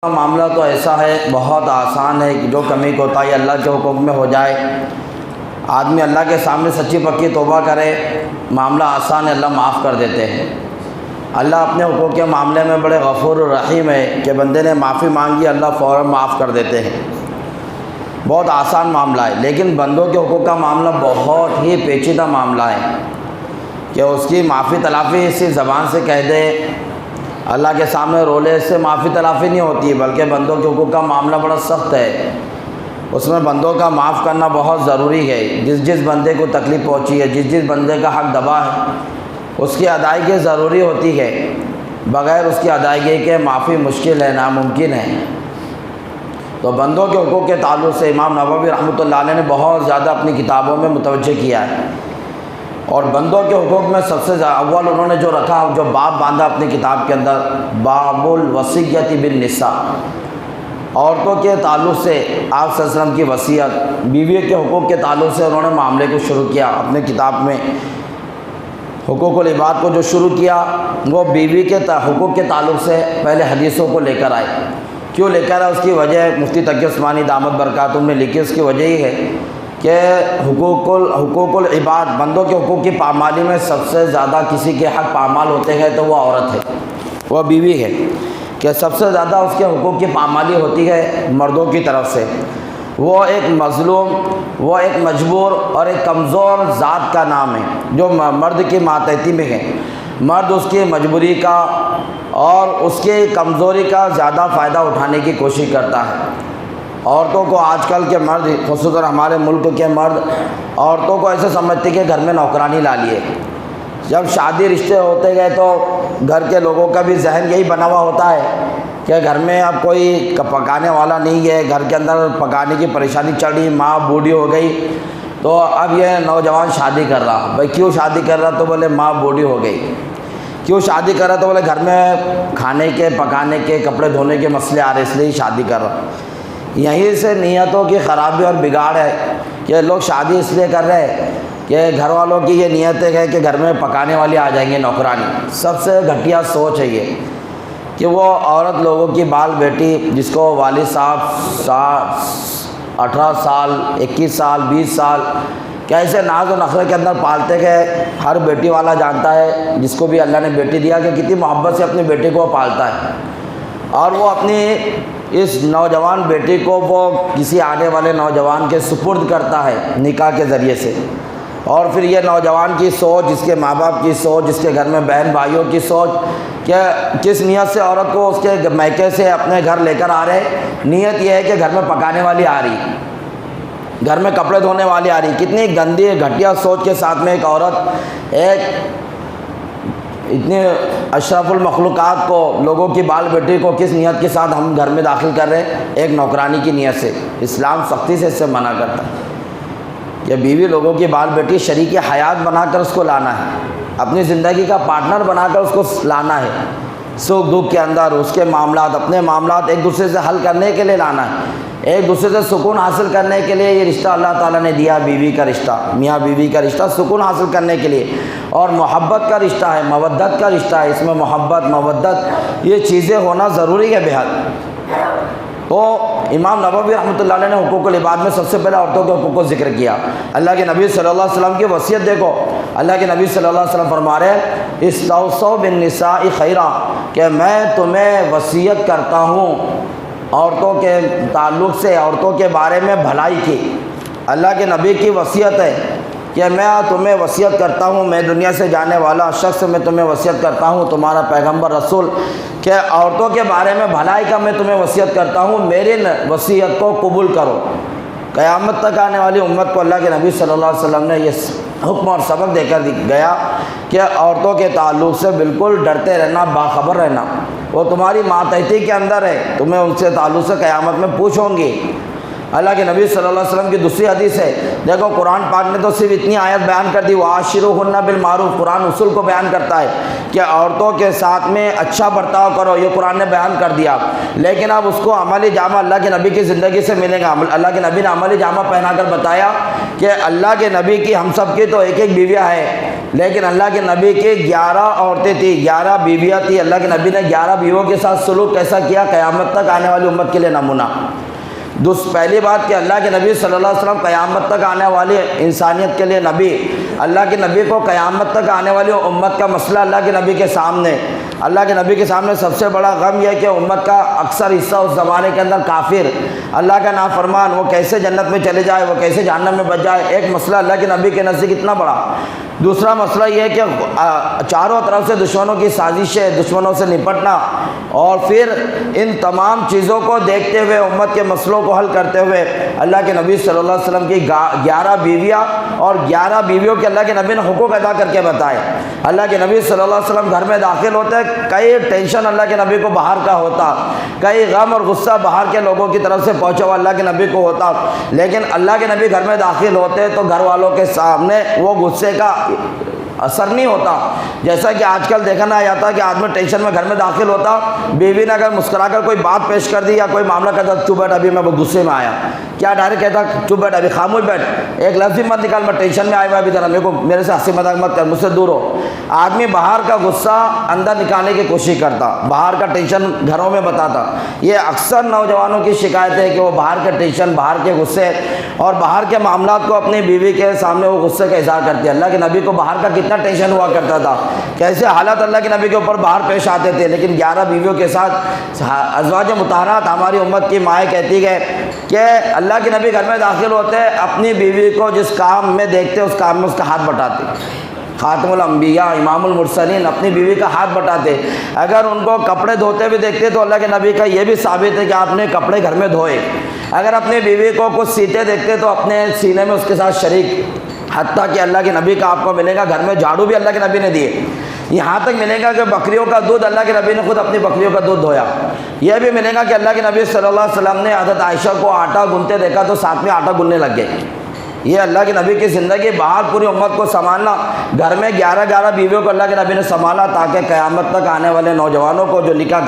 معاملہ تو ایسا ہے، بہت آسان ہے کہ جو کمی کوتاہی اللہ کے حقوق میں ہو جائے، آدمی اللہ کے سامنے سچی پکی توبہ کرے، معاملہ آسان ہے، اللہ معاف کر دیتے ہیں۔ اللہ اپنے حقوق کے معاملے میں بڑے غفور الرحیم ہے کہ بندے نے معافی مانگی، اللہ فوراً معاف کر دیتے ہیں۔ بہت آسان معاملہ ہے، لیکن بندوں کے حقوق کا معاملہ بہت ہی پیچیدہ معاملہ ہے کہ اس کی معافی تلافی اسی زبان سے کہہ دے، اللہ کے سامنے رولے سے معافی تلافی نہیں ہوتی، بلکہ بندوں کے حقوق کا معاملہ بڑا سخت ہے۔ اس میں بندوں کا معاف کرنا بہت ضروری ہے۔ جس بندے کو تکلیف پہنچی ہے، جس بندے کا حق دبا ہے، اس کی ادائیگی ضروری ہوتی ہے۔ بغیر اس کی ادائیگی کے معافی مشکل ہے، ناممکن ہے۔ تو بندوں کے حقوق کے تعلق سے امام نووی رحمۃ اللہ علیہ نے بہت زیادہ اپنی کتابوں میں متوجہ کیا ہے، اور بندوں کے حقوق میں سب سے اول انہوں نے جو رکھا، جو باب باندھا اپنی کتاب کے اندر، باب الوصیۃ بالنساء، عورتوں کے تعلق سے آپ صلی اللہ علیہ وسلم کی وصیت، بیوی کے حقوق کے تعلق سے انہوں نے معاملے کو شروع کیا اپنے کتاب میں۔ حقوق العباد کو جو شروع کیا، وہ بیوی کے حقوق کے تعلق سے پہلے حدیثوں کو لے کر آئے۔ کیوں لے کر آئے؟ اس کی وجہ مفتی تقی عثمانی دامت برکاتہم نے لکھی، اس کی وجہ یہ ہے کہ حقوق العباد، بندوں کے حقوق کی پامالی میں سب سے زیادہ کسی کے حق پامال ہوتے ہیں تو وہ عورت ہے، وہ بیوی ہے، کہ سب سے زیادہ اس کے حقوق کی پامالی ہوتی ہے مردوں کی طرف سے۔ وہ ایک مظلوم، وہ ایک مجبور اور ایک کمزور ذات کا نام ہے جو مرد کی ماتحتی میں ہے۔ مرد اس کی مجبوری کا اور اس کی کمزوری کا زیادہ فائدہ اٹھانے کی کوشش کرتا ہے۔ عورتوں کو آج کل کے مرد، خصوصاً ہمارے ملک کے مرد، عورتوں کو ایسے سمجھتے کہ گھر میں نوکرانی لا لیے۔ جب شادی رشتے ہوتے گئے تو گھر کے لوگوں کا بھی ذہن یہی بنا ہوا ہوتا ہے کہ گھر میں اب کوئی پکانے والا نہیں ہے، گھر کے اندر پکانے کی پریشانی چل رہی، ماں بوڑھی ہو گئی، تو اب یہ نوجوان شادی کر رہا۔ بھائی کیوں شادی کر رہا؟ تو بولے ماں بوڑھی ہو گئی۔ کیوں شادی کر رہا؟ تو بولے گھر میں کھانے کے، پکانے کے، کپڑے دھونے کے مسئلے آ رہے، اس لیے شادی کر رہا۔ یہیں سے نیتوں کی خرابی اور بگاڑ ہے کہ لوگ شادی اس لیے کر رہے ہیں کہ گھر والوں کی یہ نیت ہے کہ گھر میں پکانے والی آ جائیں گے، نوکرانی۔ سب سے گھٹیا سوچ ہے یہ کہ وہ عورت لوگوں کی بال بیٹی، جس کو والد صاحب 18 سال، 21 سال، 20 سال کیسے ناز و نخرے کے اندر پالتے گئے، ہر بیٹی والا جانتا ہے، جس کو بھی اللہ نے بیٹی دیا، کہ کتنی محبت سے اپنی بیٹی کو پالتا ہے، اور وہ اپنی اس نوجوان بیٹی کو وہ کسی آنے والے نوجوان کے سپرد کرتا ہے نکاح کے ذریعے سے۔ اور پھر یہ نوجوان کی سوچ، جس کے ماں باپ کی سوچ، جس کے گھر میں بہن بھائیوں کی سوچ، کہ کس نیت سے عورت کو اس کے میکے سے اپنے گھر لے کر آ رہے، نیت یہ ہے کہ گھر میں پکانے والی آ رہی، گھر میں کپڑے دھونے والی آ رہی۔ کتنی گندی گھٹیا سوچ کے ساتھ میں ایک عورت، ایک اتنے اشرف المخلوقات کو، لوگوں کی بال بیٹی کو کس نیت کے ساتھ ہم گھر میں داخل کر رہے ہیں؟ ایک نوکرانی کی نیت سے۔ اسلام سختی سے اس سے منع کرتا ہے کہ بیوی لوگوں کی بال بیٹی شریک حیات بنا کر اس کو لانا ہے، اپنی زندگی کا پارٹنر بنا کر اس کو لانا ہے، سکھ دکھ کے اندر اس کے معاملات، اپنے معاملات ایک دوسرے سے حل کرنے کے لیے لانا ہے، ایک دوسرے سے سکون حاصل کرنے کے لیے۔ یہ رشتہ اللہ تعالیٰ نے دیا، بیوی کا رشتہ، میاں بیوی کا رشتہ، سکون حاصل کرنے کے لیے، اور محبت کا رشتہ ہے، مودت کا رشتہ ہے۔ اس میں محبت، مودت، یہ چیزیں ہونا ضروری ہے بہت۔ تو امام نووی رحمۃ اللہ علیہ نے حقوق العباد میں سب سے پہلے عورتوں کے حقوق کو ذکر کیا۔ اللہ کے نبی صلی اللہ علیہ وسلم کی وصیت دیکھو، اللہ کے نبی صلی اللہ علیہ وسلم فرما رہے ہیں، استوصوا بالنساء خیرا، کہ میں تمہیں وصیت کرتا ہوں عورتوں کے تعلق سے، عورتوں کے بارے میں بھلائی کی۔ اللہ کے نبی کی وصیت ہے کہ میں تمہیں وصیت کرتا ہوں، میں دنیا سے جانے والا شخص میں تمہیں وصیت کرتا ہوں، تمہارا پیغمبر رسول، کہ عورتوں کے بارے میں بھلائی کا میں تمہیں وصیت کرتا ہوں، میری وصیت کو قبول کرو۔ قیامت تک آنے والی امت کو اللہ کے نبی صلی اللہ علیہ وسلم نے یہ حکم اور سبق دے کر گیا کہ عورتوں کے تعلق سے بالکل ڈرتے رہنا، باخبر رہنا، وہ تمہاری ماتحتی کے اندر ہے، تمہیں ان سے تعلق سے قیامت میں پوچھوں گی۔ اللہ کے نبی صلی اللہ علیہ وسلم کی دوسری حدیث ہے، دیکھو قرآن پاک نے تو صرف اتنی آیت بیان کر دی، وعاشروہن بالمعروف، قرآن اصول کو بیان کرتا ہے کہ عورتوں کے ساتھ میں اچھا برتاؤ کرو، یہ قرآن نے بیان کر دیا، لیکن اب اس کو عملی جامہ اللہ کے نبی کی زندگی سے ملے گا۔ اللہ کے نبی نے عملی جامہ پہنا کر بتایا کہ اللہ کے نبی کی ہم سب کی تو ایک ایک بیویاں ہیں، لیکن اللہ کے نبی کی 11 عورتیں تھیں، 11 بیویاں تھیں۔ اللہ کے نبی نے 11 بیویوں کے ساتھ سلوک کیسا کیا، قیامت تک آنے والی امت کے لیے نمونہ۔ پہلی بات کہ اللہ کے نبی صلی اللہ علیہ وسلم قیامت تک آنے والی انسانیت کے لیے نبی، اللہ کے نبی کو قیامت تک آنے والی امت کا مسئلہ اللہ کے نبی کے سامنے، اللہ کے نبی کے سامنے سب سے بڑا غم یہ ہے کہ امت کا اکثر حصہ اس زمانے کے اندر کافر، اللہ کا نافرمان، وہ کیسے جنت میں چلے جائے، وہ کیسے جہنم میں بچ جائے، ایک مسئلہ اللہ کے نبی کے نزدیک اتنا بڑا۔ دوسرا مسئلہ یہ ہے کہ چاروں طرف سے دشمنوں کی سازش ہے، دشمنوں سے نپٹنا، اور پھر ان تمام چیزوں کو دیکھتے ہوئے امت کے مسئلوں کو حل کرتے ہوئے اللہ کے نبی صلی اللہ علیہ وسلم کی 11 بیویاں اور 11 بیویوں کے اللہ کے نبی نے حقوق ادا کر کے بتائے۔ اللہ کے نبی صلی اللہ علیہ وسلم گھر میں داخل ہوتے، کئی ٹینشن اللہ کے نبی کو باہر کا ہوتا، کئی غم اور غصہ باہر کے لوگوں کی طرف سے پہنچا ہوا اللہ کے نبی کو ہوتا، لیکن اللہ کے نبی گھر میں داخل ہوتے تو گھر والوں کے سامنے وہ غصے کا اثر نہیں ہوتا۔ جیسا کہ آج کل دیکھنا جاتا ہے کہ آدمی ٹینشن میں گھر میں داخل ہوتا، بیوی نے اگر مسکرا کر کوئی بات پیش کر دی یا کوئی معاملہ کہتا، چپ بیٹھ ابھی میں غصے میں آیا، کیا ڈائریکٹ کہتا چپ بیٹھ ابھی خاموش بیٹھ، ایک لفظ بھی مت نکال، میں ٹینشن میں آیا ہوا ابھی ذرا میرے سے ہنسی مذاق مت کر، مجھ سے دور ہو۔ آدمی باہر کا غصہ اندر نکالنے کی کوشش کرتا، باہر کا ٹینشن گھروں میں بتاتا۔ یہ اکثر نوجوانوں کی شکایت ہے کہ وہ باہر کے ٹینشن، باہر کے غصے اور باہر کے معاملات کو اپنی بیوی کے سامنے وہ غصے کا اظہار کرتی ہے۔ اللہ کے نبی کو باہر کا کتنا ٹینشن ہوا کرتا تھا، کیسے حالات اللہ کے نبی کے اوپر باہر پیش آتے تھے، لیکن 11 بیویوں کے ساتھ ازواج مطہرات ہماری امت کی مائیں کہتی ہے کہ اللہ کے نبی گھر میں داخل ہوتے، اپنی بیوی کو جس کام میں دیکھتے اس کام میں اس کا ہاتھ بٹاتے۔ خاتم الانبیاء امام المرسلین اپنی بیوی کا ہاتھ بٹاتے، اگر ان کو کپڑے دھوتے ہوئے دیکھتے تو اللہ کے نبی کا یہ بھی ثابت ہے کہ آپ نے کپڑے گھر میں دھوئے، اگر اپنی بیوی کو کچھ سیتے دیکھتے تو اپنے سینے میں اس کے ساتھ شریک، حتیٰ کہ اللہ کے نبی کا آپ کو ملے گا گھر میں جھاڑو بھی اللہ کے نبی نے دیے، یہاں تک ملے گا کہ بکریوں کا دودھ اللہ کے نبی نے خود اپنی بکریوں کا دودھ دھویا۔ یہ بھی ملے گا کہ اللہ کے نبی صلی اللہ علیہ وسلم نے حضرت عائشہ کو آٹا گنتے دیکھا تو ساتھ میں آٹا گننے لگ گئے۔ یہ اللہ کے نبی کی زندگی، باہر پوری امت کو سنبھالنا، گھر میں 11 بیویوں کو اللہ کے نبی نے سنبھالا تاکہ قیامت تک آنے والے نوجوانوں کو جو نکاح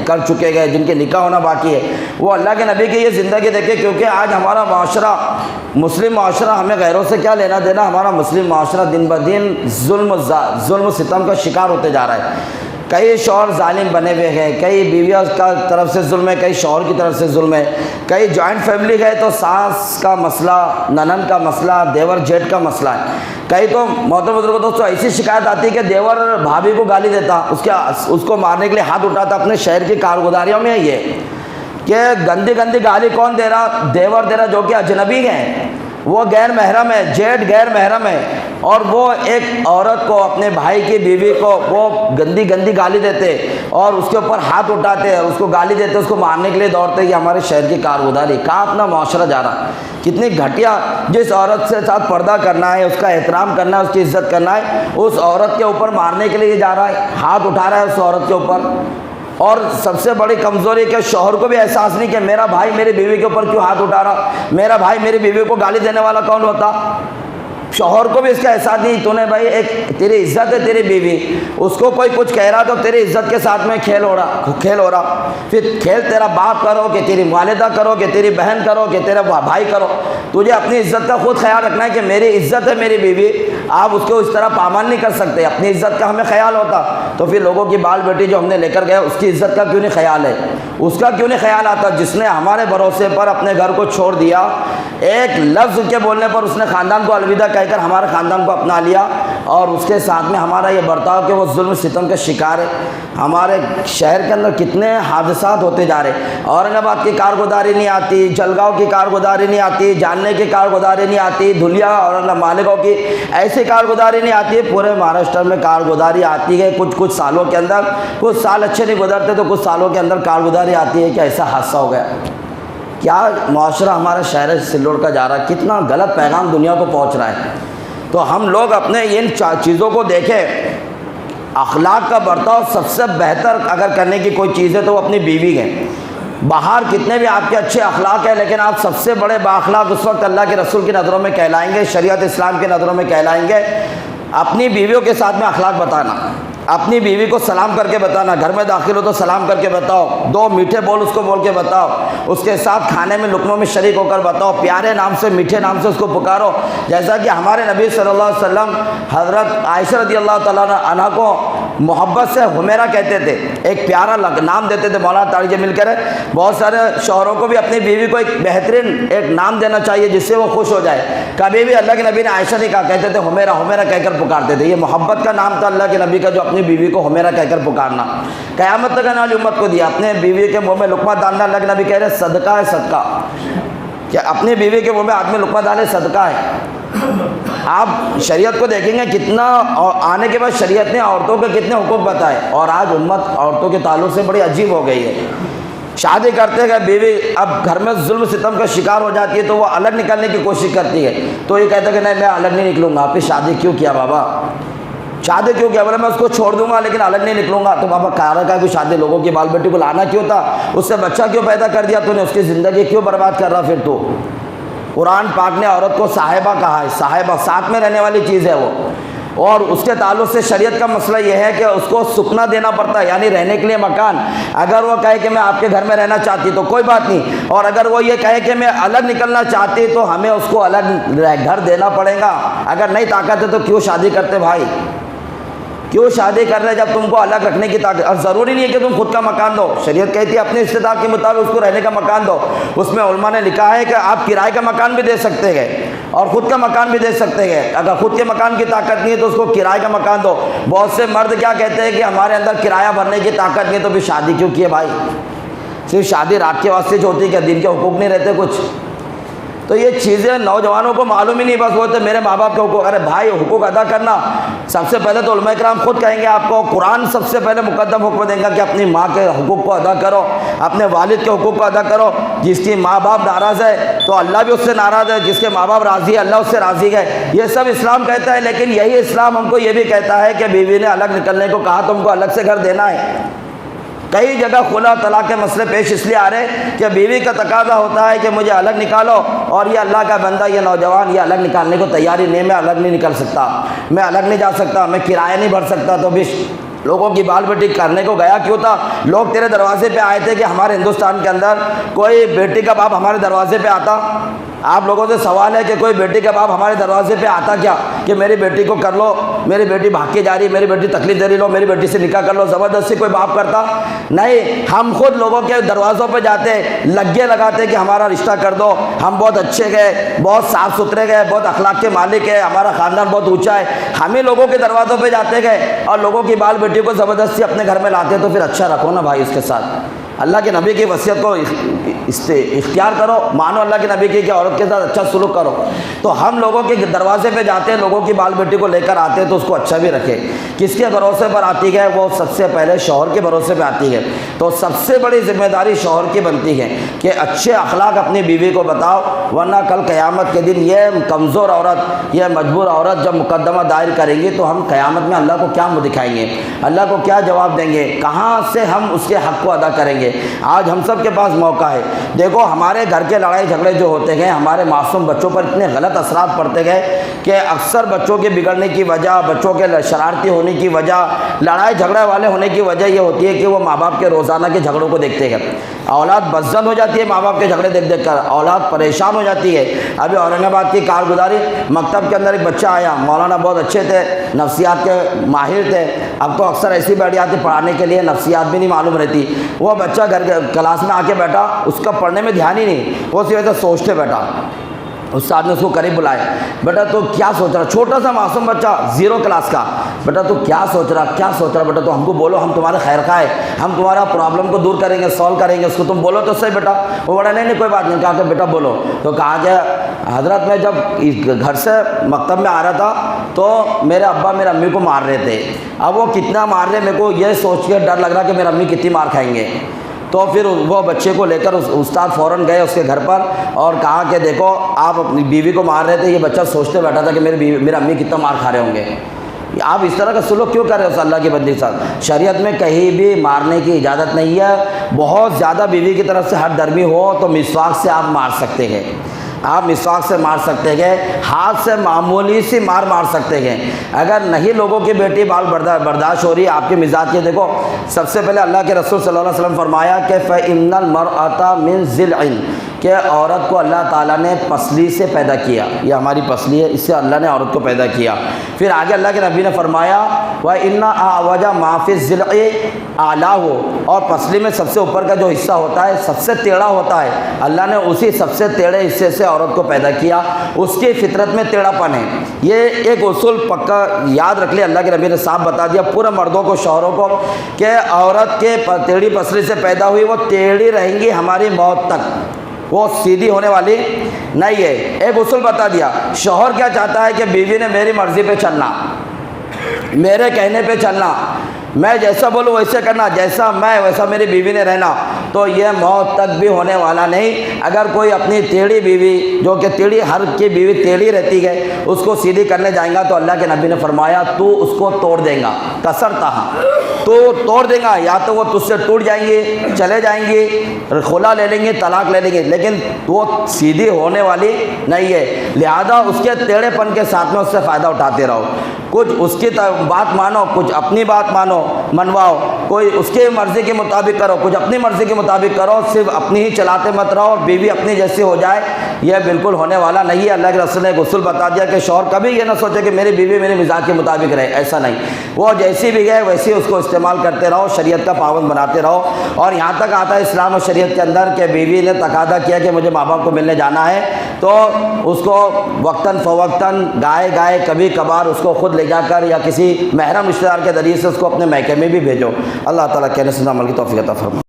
کر چکے گئے، جن کے نکاح ہونا باقی ہے، وہ اللہ کے نبی کی یہ زندگی دیکھے، کیونکہ آج ہمارا معاشرہ، مسلم معاشرہ، ہمیں غیروں سے کیا لینا دینا، ہمارا مسلم معاشرہ دن بدن ظلم و ستم کا شکار ہوتے جا رہا ہے۔ کئی شوہر ظالم بنے ہوئے ہیں، کئی بیویوں کا طرف سے ظلم ہے، کئی شوہر کی طرف سے ظلم ہے، کئی جوائنٹ فیملی ہے تو ساس کا مسئلہ، ننند کا مسئلہ، دیور جیٹھ کا مسئلہ ہے، کئی تو محترم بزرگوں دوستوں ایسی شکایت آتی ہے کہ دیور بھابھی کو گالی دیتا، اس کو مارنے کے لیے ہاتھ اٹھاتا۔ اپنے شہر کی کارگزاریوں میں یہ کہ گندی گالی کون دے رہا، دیور دے رہا، جو کہ اجنبی ہیں، وہ غیر محرم ہے، جیٹھ غیر محرم ہے، اور وہ ایک عورت کو، اپنے بھائی کی بیوی کو وہ گندی گالی دیتے اور اس کے اوپر ہاتھ اٹھاتے اور اس کو گالی دیتے، اس کو مارنے کے لیے دوڑتے۔ یہ ہمارے شہر کی کارگزاری، کہاں اپنا معاشرہ جا رہا، کتنی گھٹیا۔ جس عورت سے ساتھ پردہ کرنا ہے، اس کا احترام کرنا ہے، اس کی عزت کرنا ہے، اس عورت کے اوپر مارنے کے لیے جا رہا ہے، ہاتھ اٹھا رہا ہے اس عورت کے اوپر۔ اور سب سے بڑی کمزوری کہ شوہر کو بھی احساس نہیں کہ میرا بھائی میری بیوی کے اوپر کیوں ہاتھ اٹھا رہا، میرا بھائی میری بیوی کو گالی دینے والا کون ہوتا، شوہر کو بھی اس کا احساس نہیں۔ تو نے بھائی ایک تیری عزت ہے تیری بیوی، اس کو کوئی کچھ کہہ رہا تو تیری عزت کے ساتھ میں کھیل ہو رہا، پھر کھیل تیرا باپ کرو کہ تیری والدہ کرو کہ تیری بہن کرو کہ تیرا بھائی کرو، تجھے اپنی عزت کا خود خیال رکھنا ہے کہ میری عزت ہے میری بیوی، آپ اس کو اس طرح پامال نہیں کر سکتے۔ اپنی عزت کا ہمیں خیال ہوتا تو پھر لوگوں کی بال بیٹی جو ہم نے لے کر گئے اس کی عزت کا کیوں نہیں خیال ہے، اس کا کیوں نہیں خیال آتا، جس نے ہمارے بھروسے پر اپنے گھر کو چھوڑ دیا، ایک لفظ کے بولنے پر اس نے خاندان کو الوداع کہہ کر ہمارے خاندان کو اپنا لیا، اور اس کے ساتھ میں ہمارا یہ برتاؤ کہ وہ ظلم ستم کا شکار ہے۔ ہمارے شہر کے اندر کتنے حادثات ہوتے جا رہے، اورنگ آباد کی کارگزاری نہیں آتی، جلگاؤں کی کارگزاری نہیں آتی، جاننے کی کارگزاری نہیں آتی، دھلیا اور مالیگاؤں کی ایسی کارگزاری نہیں آتی، پورے مہاراشٹر میں کارگزاری آتی ہے کچھ سالوں کے اندر، کچھ سال اچھے نہیں گزرتے تو کچھ سالوں کے اندر کارگزاری آتی ہے کہ ایسا حادثہ ہو گیا۔ کیا معاشرہ ہمارا شہر سلوڑ کا جا رہا ہے، کتنا غلط پیغام دنیا کو پہنچ رہا ہے۔ تو ہم لوگ اپنے ان چیزوں کو دیکھیں، اخلاق کا برتاؤ سب سے بہتر اگر کرنے کی کوئی چیز ہے تو وہ اپنی بیوی ہے۔ باہر کتنے بھی آپ کے اچھے اخلاق ہیں، لیکن آپ سب سے بڑے بااخلاق اس وقت اللہ کے رسول کی نظروں میں کہلائیں گے، شریعت اسلام کی نظروں میں کہلائیں گے اپنی بیویوں کے ساتھ میں اخلاق بتانا، اپنی بیوی کو سلام کر کے بتانا، گھر میں داخل ہو تو سلام کر کے بتاؤ، دو میٹھے بول اس کو بول کے بتاؤ، اس کے ساتھ کھانے میں لقموں میں شریک ہو کر بتاؤ، پیارے نام سے میٹھے نام سے اس کو پکارو، جیسا کہ ہمارے نبی صلی اللہ علیہ وسلم حضرت عائشہ رضی اللہ تعالیٰ عنہ کو محبت سے حمیرہ کہتے تھے، ایک پیارا نام دیتے تھے۔ مولانا طارق جمیل کہہ رہے بہت سارے شوہروں کو بھی اپنی بیوی کو ایک بہترین ایک نام دینا چاہیے جس سے وہ خوش ہو جائے۔ کبھی بھی اللہ کے نبی نے عائشہ نہیں کہا، کہتے تھے حمیرہ حمیرہ کہہ کر پکارتے تھے، یہ محبت کا نام تھا اللہ کے نبی کا، جو اپنی بیوی کو حمیرہ کہہ کر پکارنا۔ قیامت تک آنے والی امت کو دیا، اپنے بیوی کے منہ میں لقمہ ڈالنا اللہ کے نبی کہہ رہے صدقہ ہے، صدقہ، کہ اپنی بیوی کے منہ میں آدمی لقمہ ڈالے صدقہ ہے۔ آپ شریعت کو دیکھیں گے کتنا، اور آنے کے بعد شریعت نے عورتوں کے کتنے حقوق بتائے، اور آج امت عورتوں کے تعلق سے بڑی عجیب ہو گئی ہے۔ شادی کرتے گئے بیوی اب گھر میں ظلم ستم کا شکار ہو جاتی ہے تو وہ الگ نکلنے کی کوشش کرتی ہے، تو یہ کہتا ہے کہ نہیں میں الگ نہیں نکلوں گا۔ پھر شادی کیوں کیا بابا؟ شادی کیوں کیا؟ بولے میں اس کو چھوڑ دوں گا لیکن الگ نہیں نکلوں گا۔ تو بابا کہا کہ شادی لوگوں کی بال بیٹی کو لانا کیوں تھا؟ اس سے بچہ کیوں پیدا کر دیا تو نے؟ اس کی زندگی کیوں برباد کر رہا پھر تو؟ قرآن پاک نے عورت کو صاحبہ کہا ہے، صاحبہ ساتھ میں رہنے والی چیز ہے وہ، اور اس کے تعلق سے شریعت کا مسئلہ یہ ہے کہ اس کو سکنا دینا پڑتا ہے، یعنی رہنے کے لیے مکان۔ اگر وہ کہے کہ میں آپ کے گھر میں رہنا چاہتی تو کوئی بات نہیں، اور اگر وہ یہ کہے کہ میں الگ نکلنا چاہتی تو ہمیں اس کو الگ گھر دینا پڑے گا۔ اگر نہیں طاقت ہے تو کیوں شادی کرتے بھائی؟ کیوں شادی کر رہے جب تم کو الگ رکھنے کی طاقت؟ اور ضروری نہیں ہے کہ تم خود کا مکان دو، شریعت کہتی ہے اپنی استطاعت کے مطابق اس کو رہنے کا مکان دو۔ اس میں علماء نے لکھا ہے کہ آپ کرائے کا مکان بھی دے سکتے ہیں اور خود کا مکان بھی دے سکتے ہیں۔ اگر خود کے مکان کی طاقت نہیں ہے تو اس کو کرائے کا مکان دو۔ بہت سے مرد کیا کہتے ہیں کہ ہمارے اندر کرایہ بھرنے کی طاقت نہیں ہے، تو پھر شادی کیوں کی ہے بھائی؟ صرف شادی رات کے واسطے جو ہوتی ہے، کیا دن کے حقوق نہیں رہتے کچھ؟ تو یہ چیزیں نوجوانوں کو معلوم ہی نہیں، بس بولتے میرے ماں باپ کے حقوق۔ ارے بھائی حقوق ادا کرنا سب سے پہلے تو علماء کرام خود کہیں گے آپ کو، قرآن سب سے پہلے مقدم حکم دیں گا کہ اپنی ماں کے حقوق کو ادا کرو، اپنے والد کے حقوق کو ادا کرو۔ جس کی ماں باپ ناراض ہے تو اللہ بھی اس سے ناراض ہے، جس کے ماں باپ راضی ہے اللہ اس سے راضی ہے۔ یہ سب اسلام کہتا ہے، لیکن یہی اسلام ہم کو یہ بھی کہتا ہے کہ بیوی نے الگ نکلنے کو کہا تو ہم کو الگ سے گھر دینا ہے۔ کئی جگہ خلا طلاق کے مسئلے پیش اس لیے آ رہے کہ بیوی کا تقاضا ہوتا ہے کہ مجھے الگ نکالو، اور یہ اللہ کا بندہ، یہ نوجوان، یہ الگ نکالنے کو تیاری نہیں، میں الگ نہیں نکل سکتا، میں الگ نہیں جا سکتا، میں کرایہ نہیں بھر سکتا۔ تو بھی لوگوں کی بال بیٹی کرنے کو گیا کیوں تھا؟ لوگ تیرے دروازے پہ آئے تھے کہ ہمارے ہندوستان کے اندر کوئی بیٹی کا باپ ہمارے دروازے پہ آتا؟ آپ لوگوں سے سوال ہے کہ کوئی بیٹی کا باپ ہمارے دروازے پہ آتا کیا کہ میری بیٹی کو کر لو، میری بیٹی بھاگ کے جا رہی، میری بیٹی تکلیف دے رہی، لو میری بیٹی سے نکاح کر لو؟ زبردستی کوئی باپ کرتا؟ نہیں، ہم خود لوگوں کے دروازوں پہ جاتے، لگے لگاتے کہ ہمارا رشتہ کر دو، ہم بہت اچھے گئے، بہت صاف ستھرے گئے، بہت اخلاق کے مالک ہے، ہمارا خاندان بہت اونچا ہے، ہمیں لوگوں کے دروازوں پہ جاتے گئے اور لوگوں کی بال بیٹی کو زبردستی اپنے گھر میں لاتے۔ تو پھر اچھا رکھو نا بھائی اس کے ساتھ، اللہ کے نبی کی وصیت کو اختیار کرو، مانو اللہ کے نبی کی کہ عورت کے ساتھ اچھا سلوک کرو۔ تو ہم لوگوں کے دروازے پہ جاتے ہیں، لوگوں کی بال بیٹی کو لے کر آتے ہیں تو اس کو اچھا بھی رکھے۔ کس کے بھروسے پر آتی ہے؟ وہ سب سے پہلے شوہر کے بھروسے پہ آتی ہے۔ تو سب سے بڑی ذمہ داری شوہر کی بنتی ہے کہ اچھے اخلاق اپنی بیوی کو بتاؤ، ورنہ کل قیامت کے دن یہ کمزور عورت، یہ مجبور عورت جب مقدمہ دائر کریں گی تو ہم قیامت میں اللہ کو کیا منہ دکھائیں گے؟ اللہ کو کیا جواب دیں گے؟ کہاں سے ہم اس کے حق کو ادا کریں گے؟ آج ہم سب کے پاس موقع ہے۔ دیکھو ہمارے گھر کے لڑائی جھگڑے جو ہوتے گئے، ہمارے معصوم بچوں پر اتنے غلط اثرات پڑتے گئے کہ اکثر بچوں کے بگڑنے کی وجہ، بچوں کے شرارتی ہونے کی وجہ، لڑائی جھگڑے والے ہونے کی وجہ یہ ہوتی ہے کہ وہ ماں باپ کے روزانہ کے جھگڑوں کو دیکھتے گئے۔ اولاد بدزن ہو جاتی ہے ماں باپ کے جھگڑے دیکھ دیکھ کر، اولاد پریشان ہو جاتی ہے۔ ابھی اورنگ آباد کی کارگزاری مکتب کے اندر ایک بچہ آیا، مولانا بہت اچھے تھے، نفسیات کے ماہر تھے، اب تو اکثر ایسی بیٹھ جاتی پڑھانے کے لیے، نفسیات بھی نہیں معلوم رہتی۔ وہ بچہ گھر کے کلاس میں آ کے بیٹھا، اس کا پڑھنے میں دھیان ہی نہیں، وہ صرف ایسا سوچتے بیٹھا۔ استاد نے اس کو قریب بلایا، بیٹا تو کیا سوچ رہا؟ چھوٹا سا معصوم بچہ 0 کلاس کا، بیٹا تو کیا سوچ رہا بیٹا؟ تو ہم کو بولو، ہم تمہارے خیر خواہ ہیں، ہم تمہارا پرابلم کو دور کریں گے، سالو کریں گے، اس کو تم بولو تو صحیح بیٹا۔ وہ بڑا نہیں کوئی بات نہیں، کہا کہ بیٹا بولو۔ تو کہا کہ حضرت میں جب گھر سے مکتب میں آ رہا تھا تو میرے ابا میرے امی کو مار رہے تھے، اب وہ کتنا مار رہے میرے کو یہ سوچ کے ڈر لگ رہا کہ میرے امی کتنی مار کھائیں گے۔ تو پھر وہ بچے کو لے کر استاد فوراً گئے اس کے گھر پر اور کہا کہ دیکھو آپ اپنی بیوی کو مار رہے تھے، یہ بچہ سوچتے بیٹھا تھا کہ میرے امی کتنا مار کھا رہے ہوں گے۔ آپ اس طرح کا سلوک کیوں کر رہے ہو اس اللہ کی بندی کے ساتھ؟ شریعت میں کہیں بھی مارنے کی اجازت نہیں ہے۔ بہت زیادہ بیوی کی طرف سے ہٹ درمی ہو تو مسواک سے آپ مار سکتے ہیں، آپ مسواک سے مار سکتے ہیں، ہاتھ سے معمولی سی مار سکتے ہیں۔ اگر نہیں لوگوں کی بیٹی بال برداشت ہو رہی ہے آپ کے مزاج کے، دیکھو سب سے پہلے اللہ کے رسول صلی اللہ علیہ وسلم فرمایا کہ فَإِنَّ الْمَرْأَةَ مِنْ ضِلْعٍ، کہ عورت کو اللہ تعالیٰ نے پسلی سے پیدا کیا، یہ ہماری پسلی ہے، اس سے اللہ نے عورت کو پیدا کیا۔ پھر آگے اللہ کے نبی نے فرمایا وَإِنَّ أَعْوَجَ مَا فِي الضِّلْعِ أَعْلَاهُ، اور پسلی میں سب سے اوپر کا جو حصہ ہوتا ہے سب سے ٹیڑھا ہوتا ہے، اللہ نے اسی سب سے ٹیڑھے حصے سے عورت کو پیدا کیا، اس کی فطرت میں ٹیڑھا پن ہے۔ یہ ایک اصول پکا یاد رکھ لیں، اللہ کے نبی نے صاف بتا دیا پورے مردوں کو، شوہروں کو، کہ عورت کے ٹیڑھی پسلی سے پیدا ہوئی وہ ٹیڑھی رہیں گی ہماری موت تک، وہ سیدھی ہونے والی نہیں ہے۔ ایک اصول بتا دیا، شوہر کیا چاہتا ہے کہ بیوی نے میری مرضی پہ چلنا، میرے کہنے پہ چلنا، میں جیسا بولوں ویسے کرنا، جیسا میں ویسا میری بیوی نے رہنا، تو یہ موت تک بھی ہونے والا نہیں۔ اگر کوئی اپنی ٹیڑھی بیوی، جو کہ ٹیڑھی ہر کی بیوی ٹیڑھی رہتی ہے، اس کو سیدھی کرنے جائیں گا تو اللہ کے نبی نے فرمایا تو اس کو توڑ دیں گا، کسرتا، تو توڑ دیں گا، یا تو وہ تجھ سے ٹوٹ جائیں گے، چلے جائیں گے، خلا لے لیں گے، طلاق لے لیں گے، لیکن وہ سیدھی ہونے والی نہیں ہے۔ لہذا اس کے ٹیڑھے پن کے ساتھ میں اس سے فائدہ اٹھاتے رہو، کچھ اس کی بات مانو، کچھ اپنی بات منواؤ، کوئی اس کی مرضی کے مطابق کرو، کچھ اپنی مرضی کے مطابق کرو، صرف اپنی ہی چلاتے مت رہو، بیوی اپنی جیسی ہو جائے، یہ بالکل ہونے والا نہیں ہے۔ اللہ کے رسول نے ایک اصول بتا دیا کہ شوہر کبھی یہ نہ سوچے کہ میری بیوی میرے مزاج کے مطابق رہے، ایسا نہیں، وہ جیسی بھی ہے ویسی اس کو استعمال کرتے رہو، شریعت کا پابند بناتے رہو۔ اور یہاں تک آتا ہے اسلام و شریعت کے اندر کہ بیوی نے تقاضا کیا کہ مجھے ماں باپ کو ملنے جانا ہے، تو اس کو وقتاً فوقتاً گائے کبھی کبھار اس کو خود لے جا کر یا کسی محرم رشتہ دار کے ذریعے سے اس کو اپنے میکے میں بھی بھیجو۔ اللہ تعالیٰ کہنے سننا عمل کی توفیق عطا فرمائے۔